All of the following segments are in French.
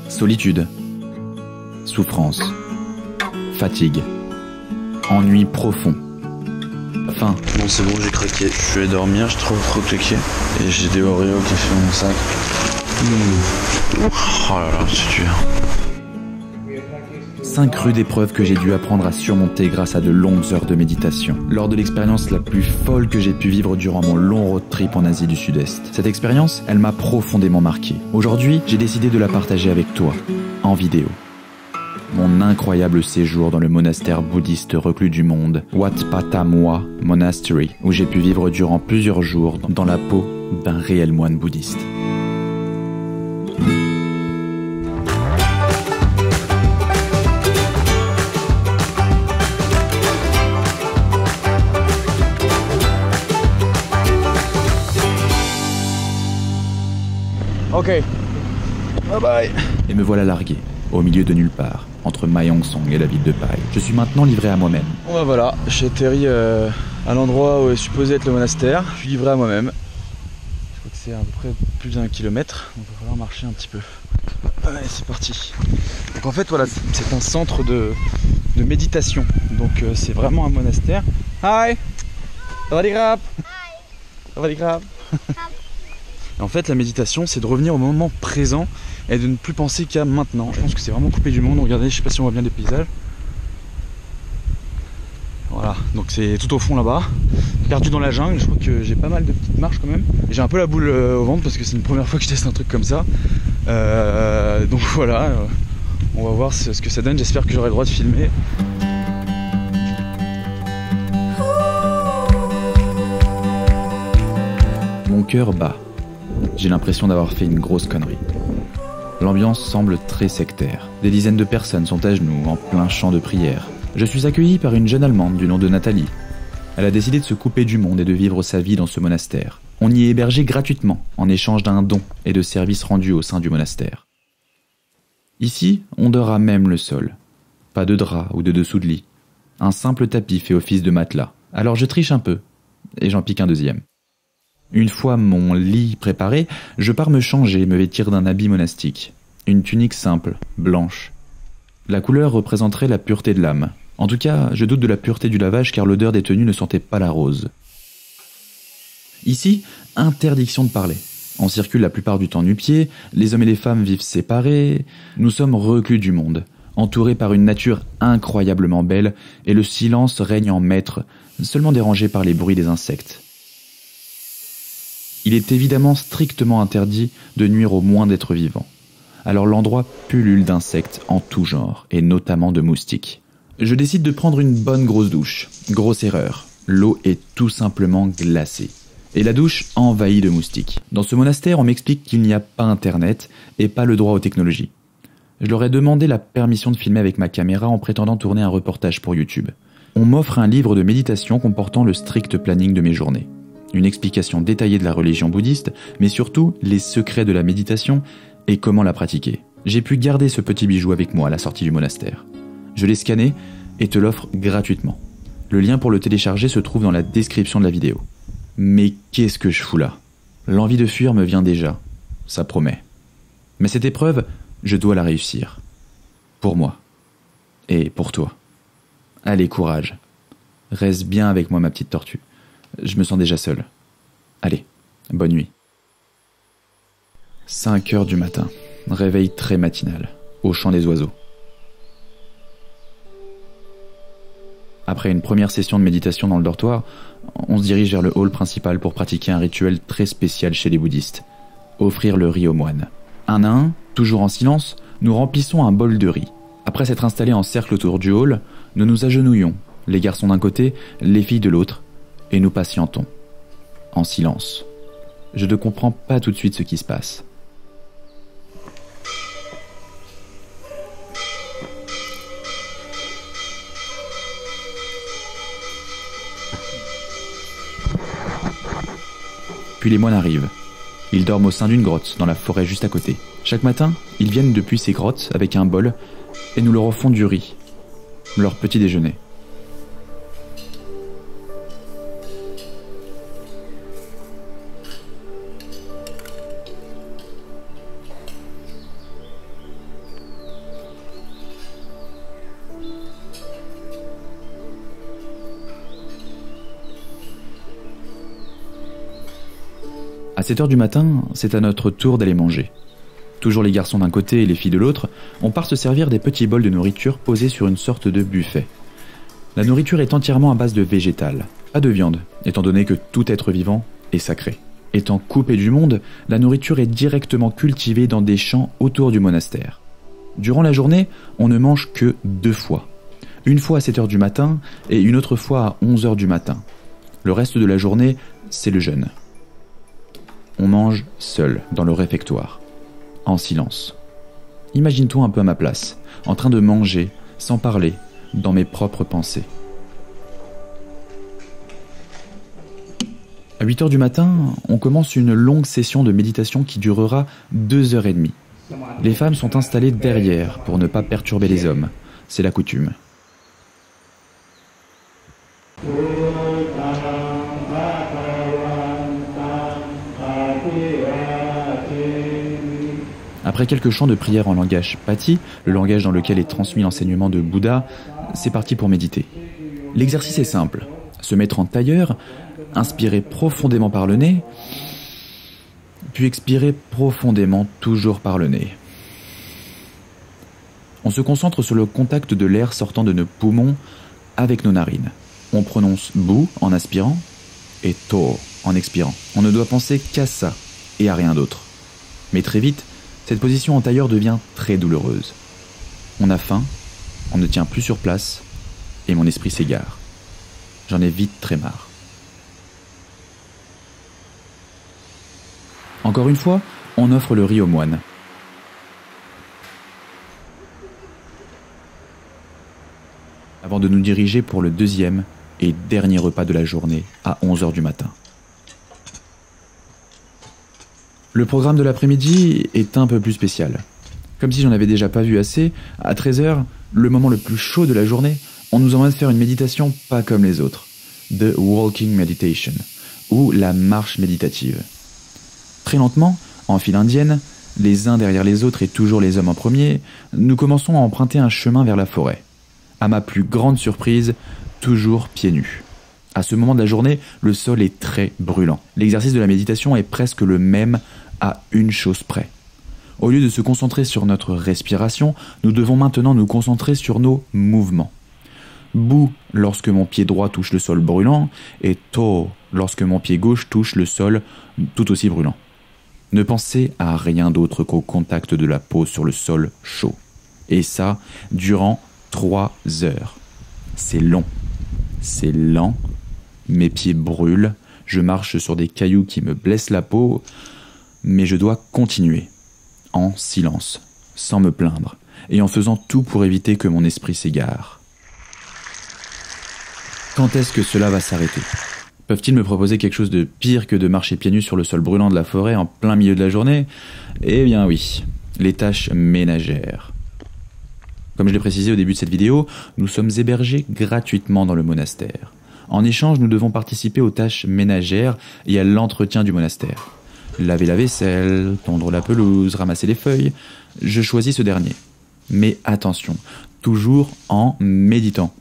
Solitude, souffrance, fatigue, ennui profond, faim. Bon c'est bon, j'ai craqué. Je vais dormir, j'ai trop craqué. Et j'ai des Oreos qui sont dans mon sac. Oh là là, c'est dur. 5 rudes épreuves que j'ai dû apprendre à surmonter grâce à de longues heures de méditation. Lors de l'expérience la plus folle que j'ai pu vivre durant mon long road trip en Asie du Sud-Est. Cette expérience, elle m'a profondément marqué. Aujourd'hui, j'ai décidé de la partager avec toi, en vidéo. Mon incroyable séjour dans le monastère bouddhiste reclus du monde, Wat Pata Moa Monastery, où j'ai pu vivre durant plusieurs jours dans la peau d'un réel moine bouddhiste. Ok, bye bye. Et me voilà largué, au milieu de nulle part, entre Myeongsong et la ville de Pai. Je suis maintenant livré à moi-même. Bon bah voilà, j'ai atterri à l'endroit où est supposé être le monastère. Je suis livré à moi-même. Je crois que c'est à peu près plus d'1 kilomètre, donc il va falloir marcher un petit peu. Allez, c'est parti. Donc en fait voilà, c'est un centre de méditation. Donc c'est vraiment un monastère. Hi. Sawadee-krap. Sawadee-krap. En fait, la méditation, c'est de revenir au moment présent et de ne plus penser qu'à maintenant. Je pense que c'est vraiment coupé du monde. Regardez, je sais pas si on voit bien les paysages. Voilà, donc c'est tout au fond là-bas, perdu dans la jungle. Je crois que j'ai pas mal de petites marches quand même. J'ai un peu la boule au ventre parce que c'est une première fois que je teste un truc comme ça. Donc voilà, on va voir ce que ça donne. J'espère que j'aurai le droit de filmer. Mon cœur bat. J'ai l'impression d'avoir fait une grosse connerie. L'ambiance semble très sectaire. Des dizaines de personnes sont à genoux, en plein chant de prière. Je suis accueilli par une jeune Allemande du nom de Nathalie. Elle a décidé de se couper du monde et de vivre sa vie dans ce monastère. On y est hébergé gratuitement, en échange d'un don et de services rendus au sein du monastère. Ici, on dort à même le sol. Pas de drap ou de dessous de lit. Un simple tapis fait office de matelas. Alors je triche un peu, et j'en pique un deuxième. Une fois mon lit préparé, je pars me changer et me vêtir d'un habit monastique. Une tunique simple, blanche. La couleur représenterait la pureté de l'âme. En tout cas, je doute de la pureté du lavage car l'odeur des tenues ne sentait pas la rose. Ici, interdiction de parler. On circule la plupart du temps nu-pieds, les hommes et les femmes vivent séparés, nous sommes reclus du monde, entourés par une nature incroyablement belle et le silence règne en maître, seulement dérangé par les bruits des insectes. Il est évidemment strictement interdit de nuire au moindre être vivant. Alors l'endroit pullule d'insectes en tout genre, et notamment de moustiques. Je décide de prendre une bonne grosse douche. Grosse erreur. L'eau est tout simplement glacée. Et la douche envahie de moustiques. Dans ce monastère, on m'explique qu'il n'y a pas internet et pas le droit aux technologies. Je leur ai demandé la permission de filmer avec ma caméra en prétendant tourner un reportage pour YouTube. On m'offre un livre de méditation comportant le strict planning de mes journées. Une explication détaillée de la religion bouddhiste, mais surtout les secrets de la méditation et comment la pratiquer. J'ai pu garder ce petit bijou avec moi à la sortie du monastère. Je l'ai scanné et te l'offre gratuitement. Le lien pour le télécharger se trouve dans la description de la vidéo. Mais qu'est-ce que je fous là? L'envie de fuir me vient déjà, ça promet. Mais cette épreuve, je dois la réussir. Pour moi. Et pour toi. Allez, courage. Reste bien avec moi, ma petite tortue. Je me sens déjà seul. Allez, bonne nuit. 5 heures du matin. Réveil très matinal, au chant des oiseaux. Après une première session de méditation dans le dortoir, on se dirige vers le hall principal pour pratiquer un rituel très spécial chez les bouddhistes. Offrir le riz aux moines. Un à un, toujours en silence, nous remplissons un bol de riz. Après s'être installés en cercle autour du hall, nous nous agenouillons, les garçons d'un côté, les filles de l'autre, et nous patientons, en silence. Je ne comprends pas tout de suite ce qui se passe. Puis les moines arrivent. Ils dorment au sein d'une grotte, dans la forêt juste à côté. Chaque matin, ils viennent depuis ces grottes avec un bol, et nous leur offrons du riz, leur petit déjeuner. À 7 heures du matin, c'est à notre tour d'aller manger. Toujours les garçons d'un côté et les filles de l'autre, on part se servir des petits bols de nourriture posés sur une sorte de buffet. La nourriture est entièrement à base de végétal, pas de viande, étant donné que tout être vivant est sacré. Étant coupé du monde, la nourriture est directement cultivée dans des champs autour du monastère. Durant la journée, on ne mange que 2 fois. Une fois à 7 heures du matin et une autre fois à 11 heures du matin. Le reste de la journée, c'est le jeûne. On mange seul dans le réfectoire, en silence. Imagine-toi un peu à ma place, en train de manger, sans parler, dans mes propres pensées. À 8 heures du matin, on commence une longue session de méditation qui durera 2h30. Les femmes sont installées derrière pour ne pas perturber les hommes. C'est la coutume. Après quelques chants de prière en langage pati, le langage dans lequel est transmis l'enseignement de Bouddha, c'est parti pour méditer. L'exercice est simple. Se mettre en tailleur, inspirer profondément par le nez, puis expirer profondément toujours par le nez. On se concentre sur le contact de l'air sortant de nos poumons avec nos narines. On prononce Bu en inspirant et To en expirant. On ne doit penser qu'à ça et à rien d'autre. Mais très vite, cette position en tailleur devient très douloureuse. On a faim, on ne tient plus sur place et mon esprit s'égare. J'en ai vite très marre. Encore une fois, on offre le riz aux moines. Avant de nous diriger pour le deuxième et dernier repas de la journée à 11 heures du matin. Le programme de l'après-midi est un peu plus spécial. Comme si j'en avais déjà pas vu assez, à 13 heures, le moment le plus chaud de la journée, on nous emmène faire une méditation pas comme les autres. The Walking Meditation, ou la marche méditative. Très lentement, en file indienne, les uns derrière les autres et toujours les hommes en premier, nous commençons à emprunter un chemin vers la forêt. À ma plus grande surprise, toujours pieds nus. À ce moment de la journée, le sol est très brûlant. L'exercice de la méditation est presque le même à une chose près. Au lieu de se concentrer sur notre respiration, nous devons maintenant nous concentrer sur nos mouvements. Bu lorsque mon pied droit touche le sol brûlant et To lorsque mon pied gauche touche le sol tout aussi brûlant. Ne pensez à rien d'autre qu'au contact de la peau sur le sol chaud. Et ça, durant 3 heures. C'est long, c'est lent, mes pieds brûlent, je marche sur des cailloux qui me blessent la peau, mais je dois continuer, en silence, sans me plaindre, et en faisant tout pour éviter que mon esprit s'égare. Quand est-ce que cela va s'arrêter ? Peuvent-ils me proposer quelque chose de pire que de marcher pieds nus sur le sol brûlant de la forêt en plein milieu de la journée ? Eh bien oui, les tâches ménagères. Comme je l'ai précisé au début de cette vidéo, nous sommes hébergés gratuitement dans le monastère. En échange, nous devons participer aux tâches ménagères et à l'entretien du monastère. Laver la vaisselle, tondre la pelouse, ramasser les feuilles. Je choisis ce dernier. Mais attention, toujours en méditant.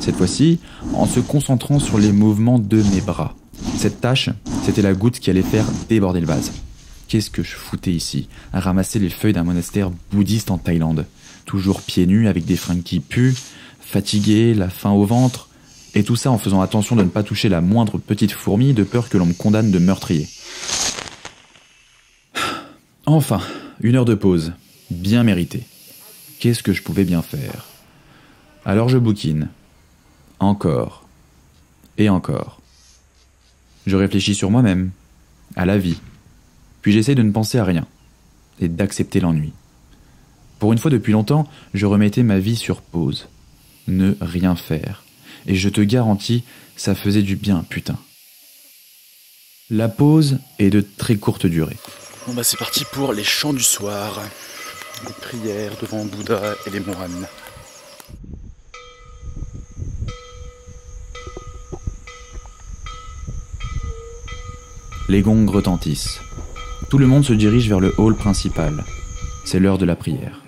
Cette fois-ci, en se concentrant sur les mouvements de mes bras. Cette tâche, c'était la goutte qui allait faire déborder le vase. Qu'est-ce que je foutais ici, à ramasser les feuilles d'un monastère bouddhiste en Thaïlande ? Toujours pieds nus avec des fringues qui puent, fatigué, la faim au ventre, et tout ça en faisant attention de ne pas toucher la moindre petite fourmi de peur que l'on me condamne de meurtrier. Enfin, 1 heure de pause, bien méritée. Qu'est-ce que je pouvais bien faire ? Alors je bouquine. Encore. Et encore. Je réfléchis sur moi-même, à la vie. Puis j'essaie de ne penser à rien, et d'accepter l'ennui. Pour une fois depuis longtemps, je remettais ma vie sur pause. Ne rien faire. Et je te garantis, ça faisait du bien, putain. La pause est de très courte durée. Bon bah c'est parti pour les chants du soir. Les prières devant Bouddha et les moines. Les gongs retentissent. Tout le monde se dirige vers le hall principal. C'est l'heure de la prière.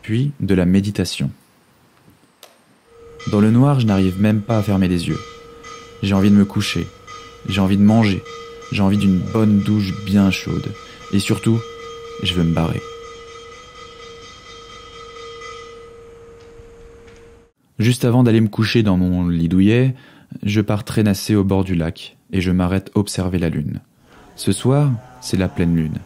Puis de la méditation. Dans le noir, je n'arrive même pas à fermer les yeux. J'ai envie de me coucher, j'ai envie de manger, j'ai envie d'une bonne douche bien chaude. Et surtout, je veux me barrer. Juste avant d'aller me coucher dans mon lit douillet, je pars traînasser au bord du lac et je m'arrête observer la lune. Ce soir, c'est la pleine lune.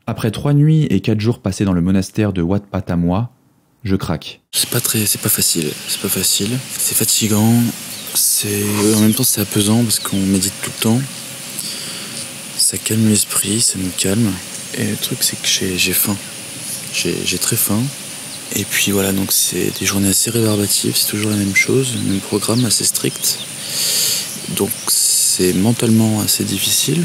Après 3 nuits et 4 jours passés dans le monastère de Wat Pata-Moi, je craque. C'est pas facile, c'est fatigant, en même temps c'est apaisant parce qu'on médite tout le temps. Ça calme l'esprit, ça nous calme. Et le truc c'est que j'ai faim. J'ai très faim. Et puis voilà, donc c'est des journées assez rébarbatives, c'est toujours la même chose, le même programme assez strict. Donc c'est mentalement assez difficile.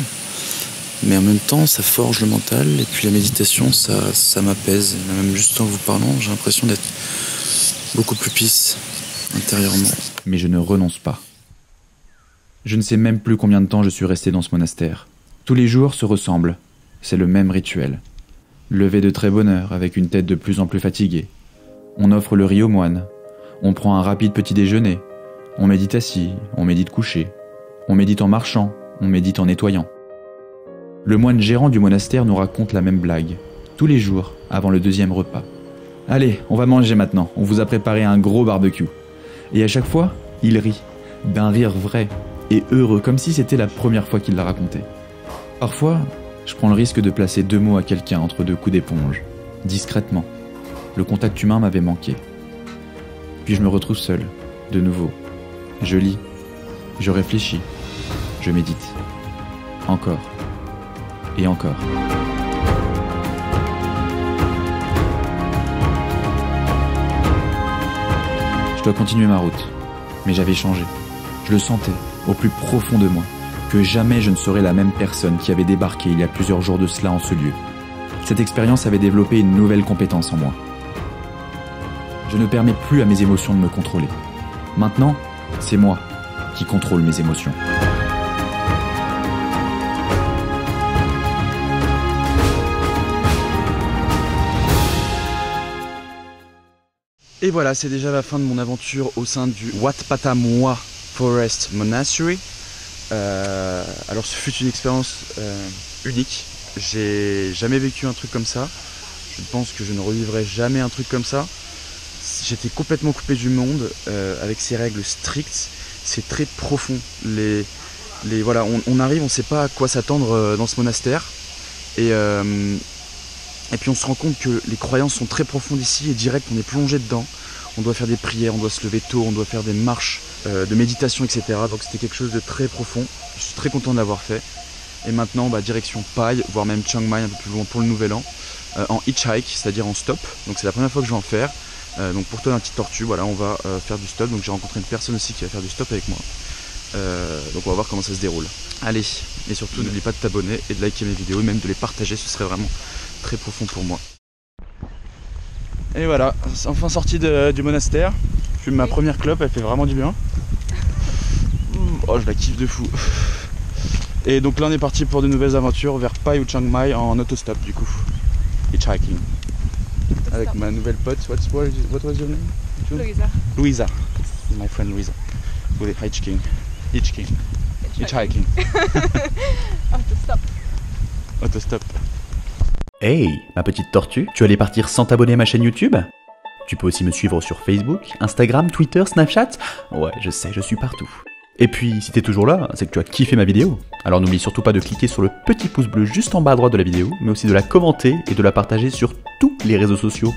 Mais en même temps, ça forge le mental, et puis la méditation, ça m'apaise. Même juste en vous parlant, j'ai l'impression d'être beaucoup plus peace intérieurement. Mais je ne renonce pas. Je ne sais même plus combien de temps je suis resté dans ce monastère. Tous les jours se ressemblent, c'est le même rituel. Lever de très bonne heure, avec une tête de plus en plus fatiguée. On offre le riz aux moines. On prend un rapide petit déjeuner. On médite assis, on médite couché. On médite en marchant, on médite en nettoyant. Le moine gérant du monastère nous raconte la même blague, tous les jours, avant le 2e repas. « Allez, on va manger maintenant, on vous a préparé un gros barbecue. » Et à chaque fois, il rit, d'un rire vrai et heureux, comme si c'était la première fois qu'il l'a raconté. Parfois, je prends le risque de placer 2 mots à quelqu'un entre 2 coups d'éponge, discrètement. Le contact humain m'avait manqué. Puis je me retrouve seul, de nouveau. Je lis, je réfléchis, je médite. Encore. Et encore. Je dois continuer ma route. Mais j'avais changé. Je le sentais, au plus profond de moi, que jamais je ne serais la même personne qui avait débarqué il y a plusieurs jours de cela en ce lieu. Cette expérience avait développé une nouvelle compétence en moi. Je ne permets plus à mes émotions de me contrôler. Maintenant, c'est moi qui contrôle mes émotions. Et voilà, c'est déjà la fin de mon aventure au sein du Wat Pata-Moi Forest Monastery. Alors ce fut une expérience unique. J'ai jamais vécu un truc comme ça. Je pense que je ne revivrai jamais un truc comme ça. J'étais complètement coupé du monde, avec ces règles strictes. C'est très profond. Voilà, on arrive, on ne sait pas à quoi s'attendre dans ce monastère. Et puis on se rend compte que les croyances sont très profondes ici et direct on est plongé dedans. On doit faire des prières, on doit se lever tôt, on doit faire des marches de méditation, etc. Donc c'était quelque chose de très profond. Je suis très content de l'avoir fait. Et maintenant, direction Pai, voire même Chiang Mai un peu plus loin pour le nouvel an, en hitchhike, c'est-à-dire en stop. Donc c'est la première fois que je vais en faire. Donc pour toi un petit tortue, voilà, on va faire du stop. Donc j'ai rencontré une personne aussi qui va faire du stop avec moi. Donc on va voir comment ça se déroule. Allez, et surtout n'oublie pas de t'abonner et de liker mes vidéos et même de les partager, ce serait vraiment très profond pour moi. Et voilà, enfin sorti du monastère. Je fume ma première clope, elle fait vraiment du bien. Oh, je la kiffe de fou. Et donc là on est parti pour de nouvelles aventures vers Pai ou Chiang Mai en autostop du coup. Hitchhiking. Avec ma nouvelle pote, what was your name? Louisa. Louisa. My friend Louisa. With hitchhiking. Hitchhiking. Autostop. Autostop. Hey, ma petite tortue, tu allais partir sans t'abonner à ma chaîne YouTube? Tu peux aussi me suivre sur Facebook, Instagram, Twitter, Snapchat. Ouais, je sais, je suis partout. Et puis, si t'es toujours là, c'est que tu as kiffé ma vidéo. Alors n'oublie surtout pas de cliquer sur le petit pouce bleu juste en bas à droite de la vidéo, mais aussi de la commenter et de la partager sur tous les réseaux sociaux.